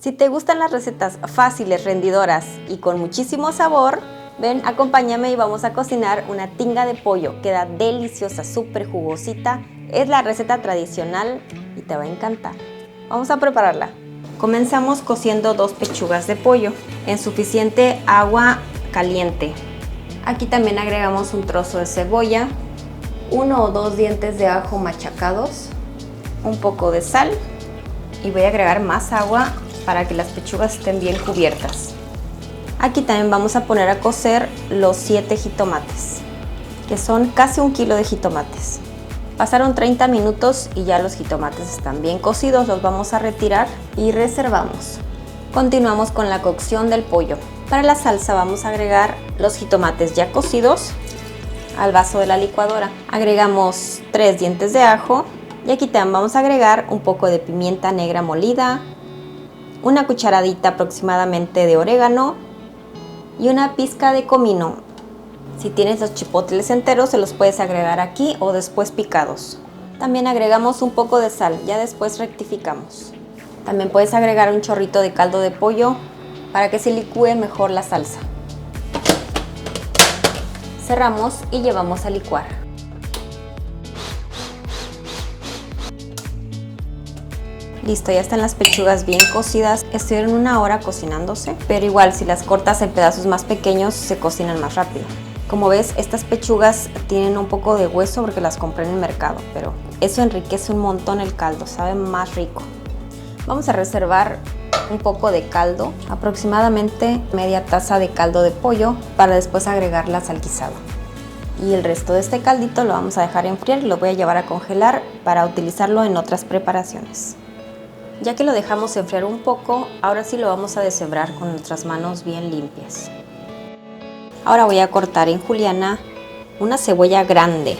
Si te gustan las recetas fáciles, rendidoras y con muchísimo sabor, ven, acompáñame y vamos a cocinar una tinga de pollo. Queda deliciosa, súper jugosita. Es la receta tradicional y te va a encantar. Vamos a prepararla. Comenzamos cociendo 2 pechugas de pollo en suficiente agua caliente. Aquí también agregamos un trozo de cebolla, 1 o 2 dientes de ajo machacados, un poco de sal y voy a agregar más agua para que las pechugas estén bien cubiertas. Aquí también vamos a poner a cocer los 7 jitomates, que son casi 1 kilo de jitomates. Pasaron 30 minutos y ya los jitomates están bien cocidos, los vamos a retirar y reservamos. Continuamos con la cocción del pollo. Para la salsa vamos a agregar los jitomates ya cocidos al vaso de la licuadora. Agregamos 3 dientes de ajo y aquí también vamos a agregar un poco de pimienta negra molida, una cucharadita aproximadamente de orégano y una pizca de comino. Si tienes los chipotles enteros se los puedes agregar aquí o después picados. También agregamos un poco de sal, ya después rectificamos. También puedes agregar un chorrito de caldo de pollo para que se licúe mejor la salsa. Cerramos y llevamos a licuar. Listo, ya están las pechugas bien cocidas. Estuvieron 1 hora cocinándose, pero igual si las cortas en pedazos más pequeños se cocinan más rápido. Como ves, estas pechugas tienen un poco de hueso porque las compré en el mercado, pero eso enriquece un montón el caldo, sabe más rico. Vamos a reservar un poco de caldo, aproximadamente media taza de caldo de pollo, para después agregarlas al guisado. Y el resto de este caldito lo vamos a dejar enfriar y lo voy a llevar a congelar para utilizarlo en otras preparaciones. Ya que lo dejamos enfriar un poco, ahora sí lo vamos a deshebrar con nuestras manos bien limpias. Ahora voy a cortar en juliana una cebolla grande.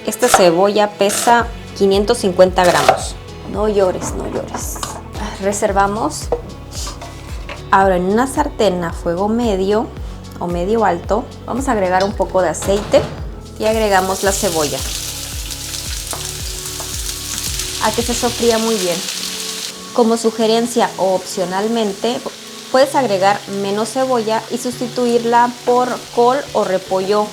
Esta cebolla pesa 550 gramos. No llores, no llores. Reservamos. Ahora en una sartén a fuego medio o medio alto vamos a agregar un poco de aceite y agregamos la cebolla a que se sofría muy bien. Como sugerencia o opcionalmente puedes agregar menos cebolla y sustituirla por col o repollo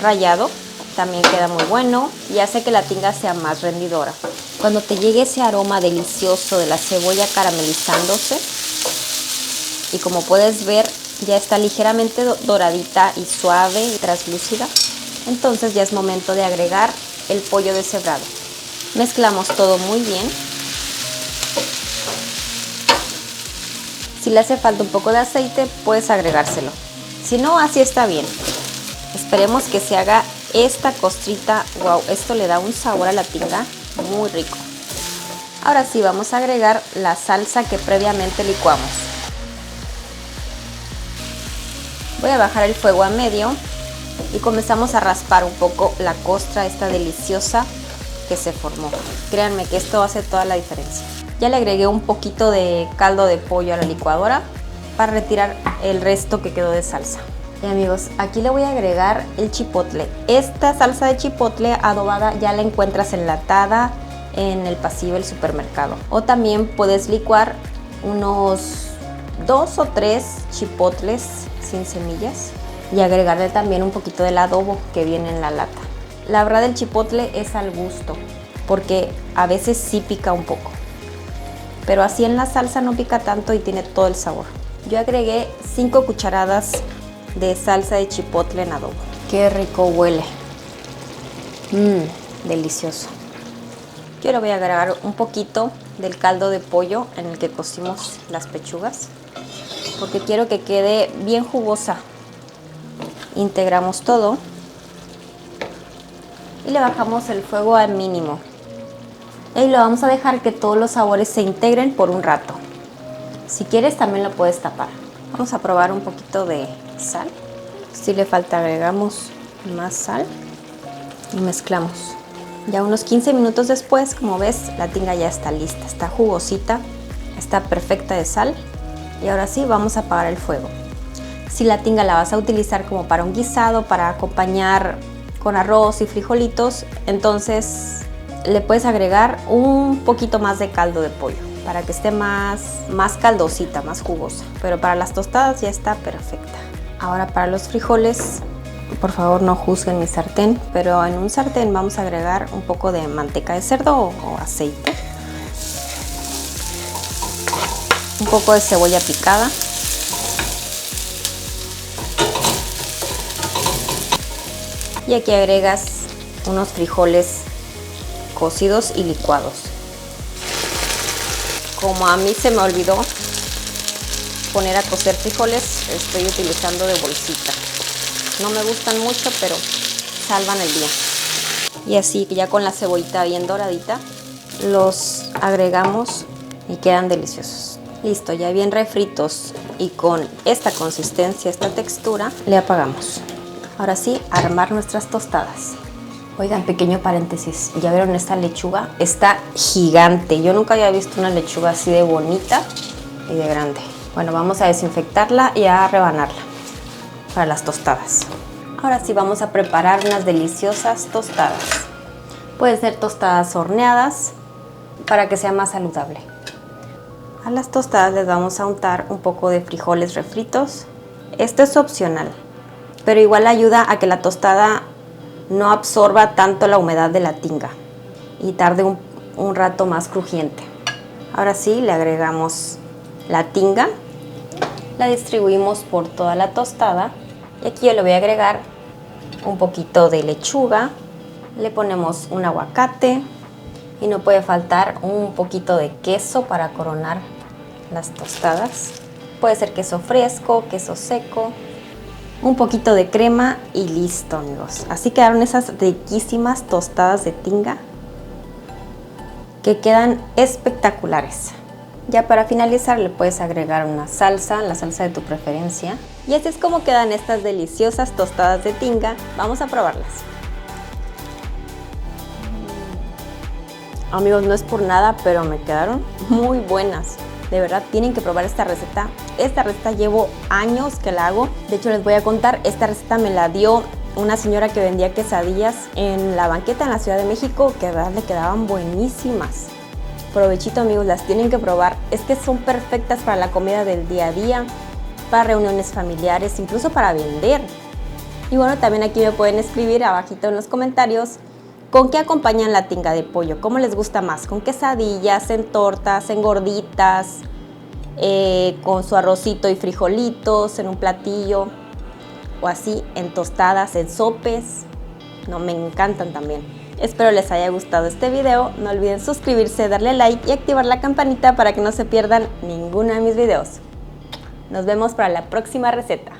rallado. También queda muy bueno y hace que la tinga sea más rendidora. Cuando te llegue ese aroma delicioso de la cebolla caramelizándose, y como puedes ver ya está ligeramente doradita y suave y translúcida, entonces ya es momento de agregar el pollo deshebrado. Mezclamos todo muy bien. Si le hace falta un poco de aceite, puedes agregárselo. Si no, así está bien. Esperemos que se haga esta costrita. Wow, esto le da un sabor a la tinga muy rico. Ahora sí, vamos a agregar la salsa que previamente licuamos. Voy a bajar el fuego a medio y comenzamos a raspar un poco la costra esta deliciosa que se formó. Créanme que esto hace toda la diferencia. Ya le agregué un poquito de caldo de pollo a la licuadora para retirar el resto que quedó de salsa. Y amigos, aquí le voy a agregar el chipotle. Esta salsa de chipotle adobada ya la encuentras enlatada en el pasillo del supermercado. O también puedes licuar unos 2 o 3 chipotles sin semillas y agregarle también un poquito del adobo que viene en la lata. La verdad el chipotle es al gusto porque a veces sí pica un poco, pero así en la salsa no pica tanto y tiene todo el sabor. Yo agregué 5 cucharadas de salsa de chipotle en adobo. Qué rico huele. Delicioso. Yo le voy a agregar un poquito del caldo de pollo en el que cocimos las pechugas porque quiero que quede bien jugosa. Integramos todo y le bajamos el fuego al mínimo. Y lo vamos a dejar que todos los sabores se integren por un rato. Si quieres también lo puedes tapar. Vamos a probar un poquito de sal. Si le falta agregamos más sal y mezclamos. Ya unos 15 minutos después, como ves, la tinga ya está lista. Está jugosita, está perfecta de sal. Y ahora sí vamos a apagar el fuego. Si la tinga la vas a utilizar como para un guisado, para acompañar con arroz y frijolitos, entonces le puedes agregar un poquito más de caldo de pollo. para que esté más caldosita, más jugosa. Pero para las tostadas ya está perfecta. Ahora para los frijoles, por favor no juzguen mi sartén, pero en un sartén vamos a agregar un poco de manteca de cerdo o aceite. Un poco de cebolla picada. Y aquí agregas unos frijoles cocidos y licuados. Como a mí se me olvidó poner a cocer frijoles, estoy utilizando de bolsita. No me gustan mucho, pero salvan el día. Y así, ya con la cebollita bien doradita, los agregamos y quedan deliciosos. Listo, ya bien refritos y con esta consistencia, esta textura, le apagamos. Ahora sí, a armar nuestras tostadas. Oigan, pequeño paréntesis, ¿ya vieron esta lechuga? Está gigante. Yo nunca había visto una lechuga así de bonita y de grande. Bueno, vamos a desinfectarla y a rebanarla para las tostadas. Ahora sí vamos a preparar unas deliciosas tostadas. Pueden ser tostadas horneadas para que sea más saludable. A las tostadas les vamos a untar un poco de frijoles refritos. Esto es opcional, pero igual ayuda a que la tostada no absorba tanto la humedad de la tinga y tarde un rato más crujiente. Ahora sí, le agregamos la tinga, la distribuimos por toda la tostada y aquí yo le voy a agregar un poquito de lechuga, le ponemos un aguacate y no puede faltar un poquito de queso para coronar las tostadas. Puede ser queso fresco, queso seco, un poquito de crema y listo, amigos. Así quedaron esas riquísimas tostadas de tinga que quedan espectaculares. Ya para finalizar le puedes agregar una salsa, la salsa de tu preferencia. Y así es como quedan estas deliciosas tostadas de tinga. Vamos a probarlas. Amigos, no es por nada, pero me quedaron muy buenas. De verdad, tienen que probar esta receta. Esta receta llevo años que la hago. De hecho, les voy a contar, esta receta me la dio una señora que vendía quesadillas en la banqueta en la Ciudad de México, que de verdad le quedaban buenísimas. Provechito, amigos, las tienen que probar. Es que son perfectas para la comida del día a día, para reuniones familiares, incluso para vender. Y bueno, también aquí me pueden escribir abajito en los comentarios ¿con qué acompañan la tinga de pollo? ¿Cómo les gusta más? ¿Con quesadillas, en tortas, en gorditas, con su arrocito y frijolitos, en un platillo? O así, en tostadas, en sopes. No, me encantan también. Espero les haya gustado este video. No olviden suscribirse, darle like y activar la campanita para que no se pierdan ninguno de mis videos. Nos vemos para la próxima receta.